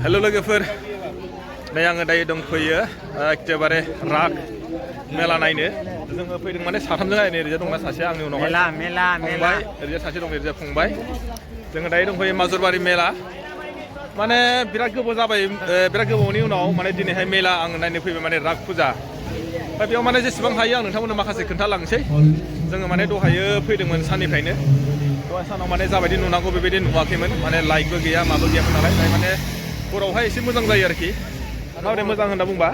हेल' लोगोफोर नै आङो दायो दंफैयो एखेबारे राग मेला नायनो जोङो फैदों माने साथामजों नायनो ओरैजा दंना सासे आंनि उनावहाय फंबाय ओरैजा सासे दं ओरैजा फंबाय जोङो दायो दंफैयो माजुरबारि मेला माने बिराद गोबाव जाबाय बिराद गोबावनि उनाव माने दिनैहाय मेला आङो नायनो फैबाय माने राग फुजा दा बेयाव माने जेसेबां हायो आं नोंथांमोननो माखासे खोन्थालांसै जोङो माने दहायो फैदोंमोन साननिफ्रायनो दहाय सानाव माने जाबायदि नुनांगौ बेबायदि नुवाखैमोन माने लाइटबो गैया माबो गैयामोन नालाय माने हरावहाय एसे मोजां जायो आरोखि माबोरै मोजां होनना बुंबा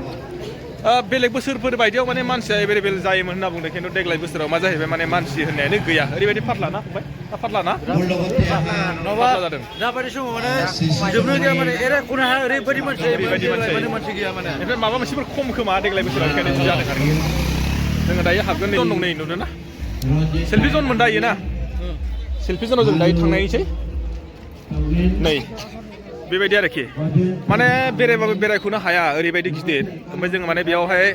बेलेग बोसोरफोर बायदियाव माने मानसिया एभेलेबेल जायोमोन होनना बुंदों खिन्थु देग्लाय बोसोराव मा जाहैबाय माने मानसि होननायानो गैया ओरैबायदि फाटला ना फंबाय फाटला ना फाटला जादों जाबायदि समाव माने जोबनो गैया माने एरेखौनो हाया ओरैबायदि मानसि गैया माने ओमफ्राय माबा मोनसेफोर खम खोमा देग्लाय बोसोराव ओंखायनो बिदि जादों आरोखि जोङो दायो हाबगोन नै दं नै नुदों ना सेल्फि जन मोन दायो ना सेल्फि जनाव जों दायो थांनायसै नै बेबायदि आरोखि माने बेरायबाबो बेरायखौनो हाया ओरैबायदि गिदिर ओमफ्राय जोङो माने बेयावहाय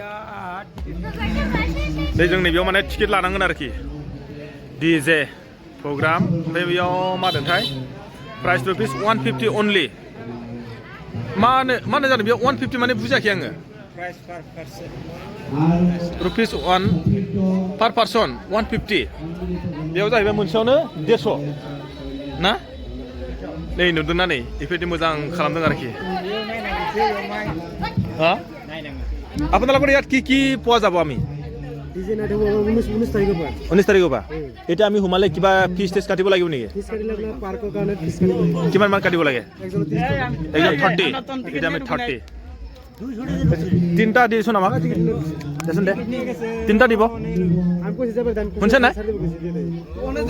जों नैबेयाव माने टिकेट लानांगोन आरोखि डिजे प्रग्राम ओमफ्राय बेयाव मा होनोथाय प्राइस रुपिस 150 अनलि मा होनो जादों बेयाव 150 माने बुजियाखै आङो रुपिस 1 पार पार्सन 150 बेयाव जाहैबाय मोनसेयावनो 150 ना नै नुदों ना नै बेफोरबायदि मोजां खालामदों आरोखि আপোনালোকৰ ইয়াত কি পোৱা যাব আমি 19 তাৰিখৰ পৰা এতিয়া আমি সোমালে কিবা ফিজ টেষ্ট কাটিব লাগিব নেকি কিমান মান কাটিব লাগে একদম 30 এতিয়া আমি 30 তিনিটা দিছোন আমাক দেচোন দে তিনিটা দিব শুনছে নাই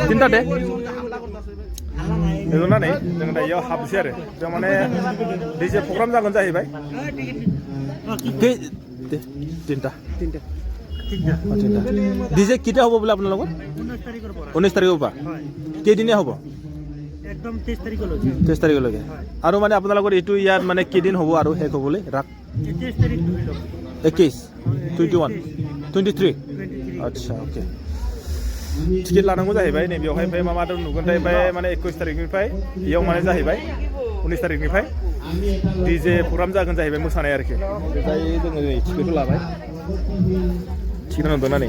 তিনিটা দে बेखौना नै जों दायो हाबसै आरो जों माने डिजे प्रग्राम जागोन जाहैबाय তিনিটা ডিজে কেতিয়া হ'ব বোলে আপোনালোকৰ 19 তাৰিখৰ পৰা কেইদিনীয়া হ'ব একদম 23 তাৰিখলৈকে আৰু মানে আপোনালোকৰ এইটো ইয়াত মানে কেইদিন হ'ব আৰু শেষ হ'বলৈ ৰাখ 21 21 23 আচ্ছা অ'কে टिकेट लानांगौ जाहैबाय नै बेवहाय ओमफ्राय मा दं नुगोनथाय ओमफ्राय माने 21 तारिखनिफ्राय बेयाव माने जाहैबाय 19 तारिखनिफ्राय डिजे प्रग्राम जागोन जाहैबाय मोसानाय आरोखि ओमफ्राय जोङो नै टिकेटखौ लाबाय टिकेट नुदोंना नै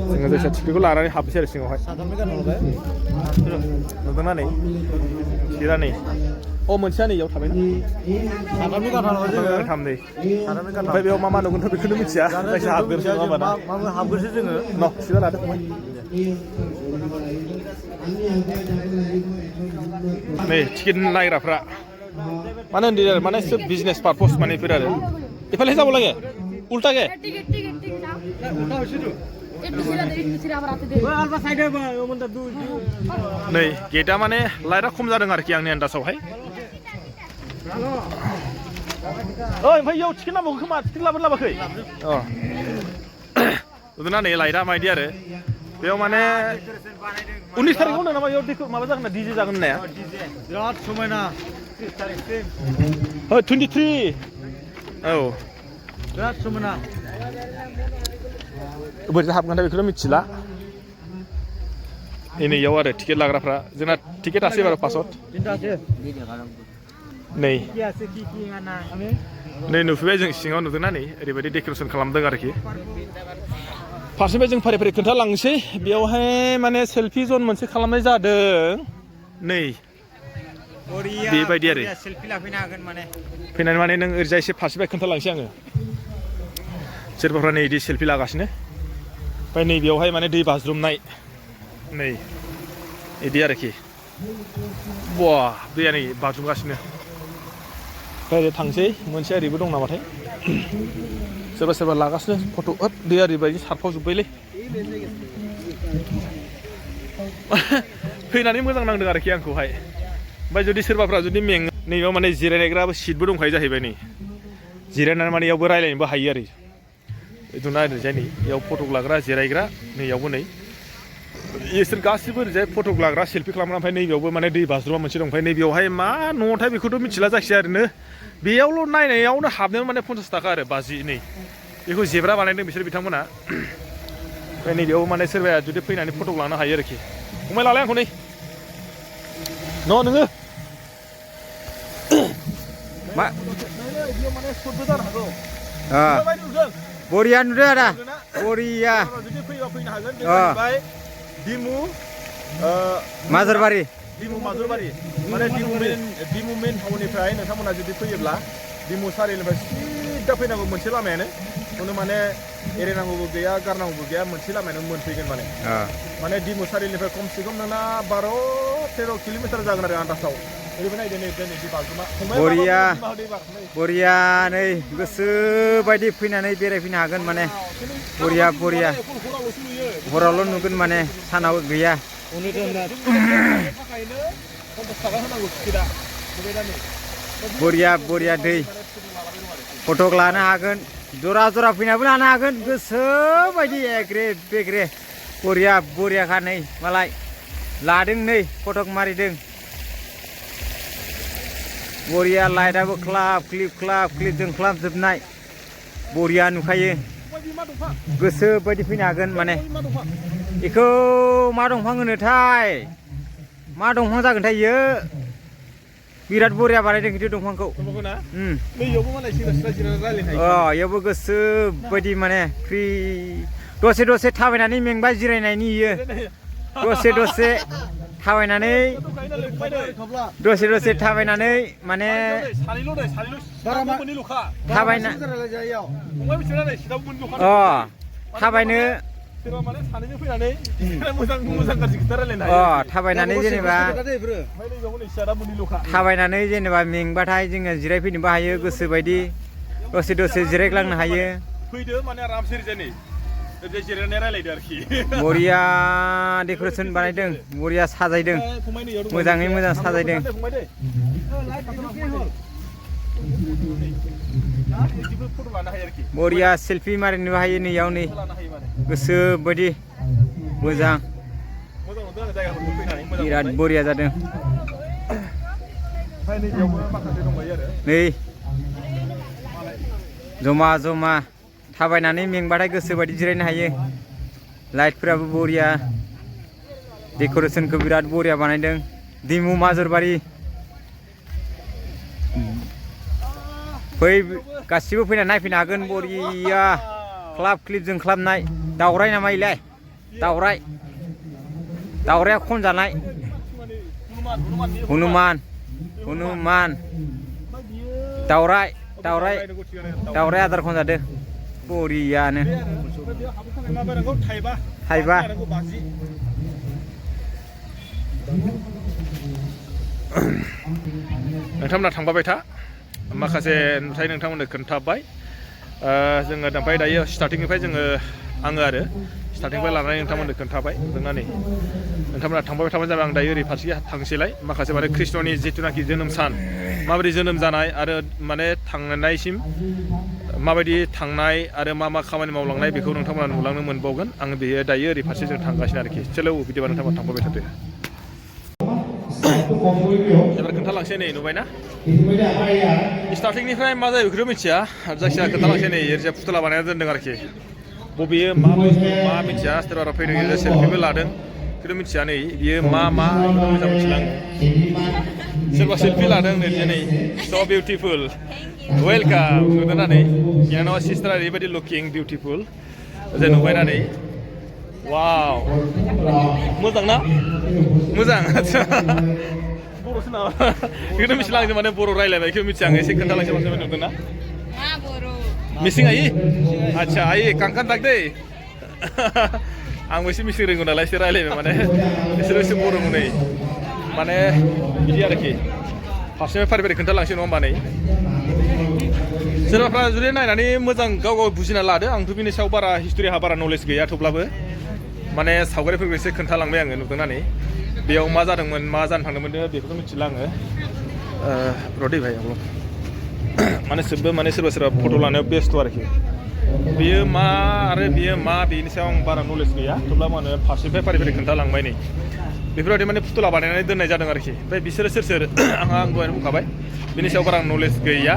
जोङो जायखिया टिकेटखौ लानानै हाबसै आरो सिङावहाय नुदोंना नै टिकेटआ नै मोनसेया नै इयाव थाबायना थाम नै ओमफ्राय बेयाव मा नुगोनथ' बेखौनो मिथिया जायखिया हाबग्रोसै नङा होमबा ना हाबग्रोसै जोङो न' सिदा लादो फंबाय नै टिकेट नायग्राफ्रा मानो होनदों माने सोब बिजनेस पारपस माने बेफोर आरो एफाले যাব লাগে उल्टाকে नै गेटआ माने लाइटआ खम जादों आरोखि आंनि आन्दाजावहाय ओमफ्राय इयाव टिकेट नांबावगौ खोमा टिकेट लाबोखै नुदोंना नै लाइटआ माबायदि आरो बेयाव माने 19 तारिखआव होनदों नामा इयाव माबा जागोन ना डिजे जागोन होननाया बिराद समायना 23 औ बिराद समायना बोरै हाबगोन बेखौथ' मिथिला नै इयाव आरो टिकेट लाग्राफ्रा जोंना टिकेट आसै बार' पासत नै नै नुफैबाय जों सिङाव नुदोंना नै ओरैबायदि डेक'रेसन खालामदों आरोखि फारसेनिफ्राय जों फारि फारि खोन्थालांसै बेयावहाय माने सेल्फि जन मोनसे खालामनाय जादों नै बेबायदि आरो फैनानै माने नों ओरैजाय एसे फारसेनिफ्राय खोन्थालांसै आङो सोरबाफ्रा नै बिदि सेल्फि लागासिनो ओमफ्राय नै बेयावहाय माने दै बाज्रुमनाय नै बिदि आरोखि बा दैया नै बाज्रुमगासिनो ओमफ्राय ओरै थांसै मोनसे ओरैबो दं नामाथाय सोरबा सोरबा लागासिनो फट' दैया ओरैबायदि सारफावजोब्बायलै फैनानै मोजां नांदों आरोखि आंखौहाय ओमफ्राय जुदि सोरबाफ्रा जुदि मेङो नैबेयाव माने जिरायग्राबो सिटबो दंखायो जाहैबाय नै जिरायनानै माने इयावबो रायलायनोबो हायो आरो बिदिनो ओरैजाय नै इयाव फट' लाग्रा जिरायग्रा नैयावबो नै इसोर गासिबो ओरैजाय फट' लाग्रा सेल्फि खालामग्रा ओमफ्राय नैबेयावबो माने दै बाज्रुमा मोनसे दं ओमफ्राय नैबेयावहाय मा न'थाय बेखौथ' मिथिला जायखिजाया ओरैनो बेयावल' नायनायावनो हाबनायाव माने 50 थाखा आरो 50 नै बेखौ जेब्रा बानायदों बिसोर बिथांमोना ओमफ्राय नैबेयाव माने सोरबाया जुदि फैनानै फट' लानो हायो आरोखि फंबाय लालाय आंखौ नै न' नोङो मा बेयाव माने सुटबो जानो हागौ माबायदि नुदों बरिया नुदों आदा बरिया जुदि फैबा फैनो हागोन बे जाहैबाय दिमु माजरबारि दिमु माजरबारि माने दिमु मेन टाउननिफ्राय नोंथांमोना जुदि फैयोब्ला दिमु सारिनिफ्राय सिदा फैनांगौ मोनसे लामायानो बेखौनो माने एरायनांगौबो गैया गारनांगौबो गैया मोनसे लामायानो मोनफैगोन माने दिमु सारिनिफ्राय खमसे खम नोंना 12-13 किल'मिटार जागोन आरो आन्दासाव ओरैबायदि नायदो नै दै बाज्रुमा बरिया बरिया नै गोसो बायदि फैनानै बेरायफैनो हागोन माने बरिया बरिया हरावल' नुगोन माने सानाव गैया बरिया बरिया दै फटक लानो हागोन जरा जरा फैनाबो लानो हागोन गोसो बायदि एग्रे बेग्रे बरिया बरियाखा नै मालाय लादों नै फटक मारिदों बरिया लाइटआबो ख्लाब क्लिप जोंख्लाबजोबनाय बरिया नुखायो गोसो बायदि फैनो हागोन माने बेखौ मा दंफां होनोथाय मा दंफां जागोनथाय इयो बिराद बरिया बानायदों खिन्थु दंफांखौ इयावबो गोसो बायदि माने फ्रि दसे थाबायनानै मेंबा जिरायनायनि इयो दसे थाबायनानै दसे थाबायनानै माने थाबायना थाबायनो थाबायनानै जेनेबा मेंबाथाय जोङो जिरायफैनोबो हायो गोसो बायदि दसे जिरायग्लांनो हायो बरिया डेक'रेसन बानायदों बरिया साजायदों मोजाङै मोजां साजायदों बरिया सेल्फि मारिनोबो हायो नैयाव नै गोसो बायदि मोजां बिराद बरिया जादों नै जमा थाबायनानै मेंबाथाय गोसो बायदि जिरायनो हायो लाइटफोराबो बरिया डेक'रेसनखौ बिराद बरिया बानायदों दिमु माजरबारि फै गासिबो फैना नायफैनो हागोन बरिया क्लिप जोंख्लाबनाय दावराय नामा इलाय दावराया खम जानाय हनुमान दावराय आदार खम जादों बरियानो थाइबा नोंथांमोना थांबाय था माखासे नुथाय नोंथांमोननो खोन्थाबाय जोङो ओमफ्राय दायो स्टार्टिंनिफ्राय आङो आरो स्टार्टिंनिफ्राय लानानै नोंथांमोननो खोन्थाबाय जोंनानै नोंथांमोना थांबाय थाबानो जाबाय आं दायो ओरै फारसे थांसैलाय माखासे माने कृष्णनि जिथुनाखि जोनोम सान माबायदि जोनोम जानाय आरो माने थांनायसिम माबायदि थांनाय आरो मा खामानि मावलांनाय बेखौ नोंथांमोना नुलांनो मोनबावगोन आं बेयो दायो ओरै फारसे जों थांगासिनो आरोखि चलो बिदिबा नोंथांमोना थांबाय थादो एबार खोन्थालांसै नै नुबायना स्टार्टिंनिफ्राय मा जायो बेखौथ' मिथिया जायखिजाया खोन्थालांसै नै ओरैजाय फुथुला बानायना दोनदों आरोखि बबेयो मा बुस्थु मा मिथिया सोरबा फैदों ओरैजाय सेल्फिबो लादों खिन्थु मिथिया नै बियो मा बेखौथ' मोजां मिथिला आङो सोरबा सेल्फि लादों ओरैजाय नै स' बिउटिफुल वेलकाम नुदोंना नै बिनानावा सिस्टारा ओरैबायदि लुकिं बिउटिफुल ओजों नुबायना नै वाव मोजां ना मोजां आदसा बर'सो नामा बेखौथ' मिथिला आं माने बर' रायज्लायबाय बेखौ मिथिया आं एसे खोन्थालांसै मानसिफोर नुदोंना मिसिं आयि आदसा आयि कांखान दाग दै आंबो एसे मिसिं रोंगौ नालाय एसे रायज्लायबाय माने बिसोरो एसे बर' नै माने बिदि आरोखि फारसेनिफ्राय फारि फारि खोन्थालांसै नङा होमबा नै सोरबाफ्रा जुदि नायनानै मोजां गाव बुजिना लादो आंथ' बिनि सायाव बारा हिस्ट'रिहा बारा नलेज गैया थेवब्लाबो माने सावगारिफोरखौ एसे खोन्थालांबाय आङो नुदोंनानै बेयाव मा जादोंमोन मा जानो थांदोंमोन बेखौथ' मिथिला आङो रदै भाइ माने सोरबा फट' लानायाव बेस्थ' आरोखि बेयो मा आरो बेयो मा बेनि सायाव आं बारा नलेज गैया थेवब्ला मा होनो फारसेनिफ्राय फारि फारि खोन्थालांबाय नै बेफोरबायदि माने फुथुला बानायनानै दोननाय जादों आरोखि ओमफ्राय बिसोरो सोर आं दहायनो बुंखाबाय बिनि सायाव बारा नलेज गैया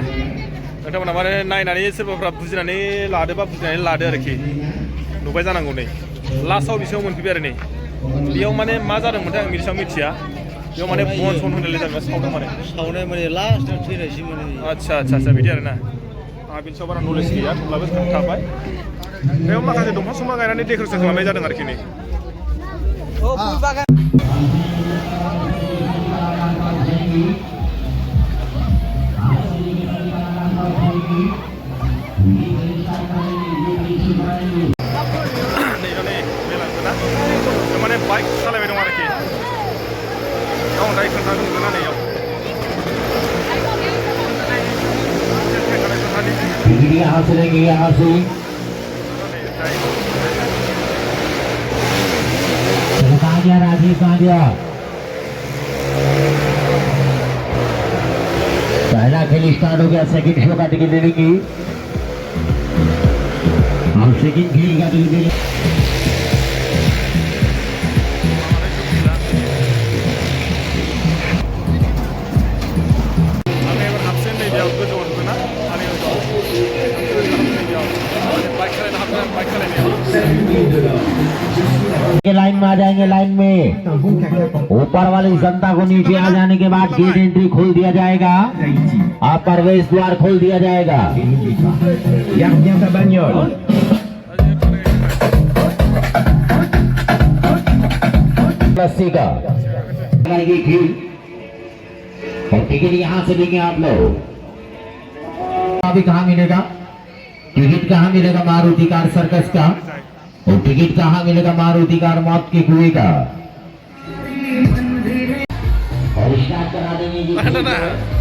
नोंथांमोना माने नायनानै सोरबाफ्रा बुजिनानै लादो आरोखि नुबाय जानांगौ नै लास्टआव बिसोराव मोनफैबाय आरो नै बेयाव माने मा जादोंमोनथाय आं बिनि सायाव मिथिया बेयाव माने बन सन होनायलाय जाबाय सावदों माने सावनाय माने लास्टआव थैनायसिम माने आच्छा आच्छा आच्छा बिदि आरोना आंहा बिनि सायाव बारा नलेज गैया थेवब्लाबो खोन्थाबाय बेयाव माखासे दंफां संफां गायनानै डेक'रेसन खालामनाय जादों आरोखि नै माने बाइक सालायबाय दं आरोखि गाव दायो खोन्थागोन ना नैयाव यहाँ से लेंगे यहाँ से राजीव पांड्या पहला खेल स्टार्ट हो गया सेकंड शो का टिकट लेने की और सेकंड खेल का टिकट लेने के लाइन में आ जाएंगे लाइन में ऊपर वाली जनता को नीचे आ जाने के बाद गेट एंट्री खोल दिया जाएगा आप प्रवेश द्वार खोल दिया जाएगा लस्सी का और टिकट यहाँ से लेंगे आप लोग अभी कहाँ मिलेगा टिकट कहाँ मिलेगा मारुति कार सर्कस का और टिकट कहाँ मिलेगा मारुति कार मौत के कुएं का और स्टार्ट करा देंगे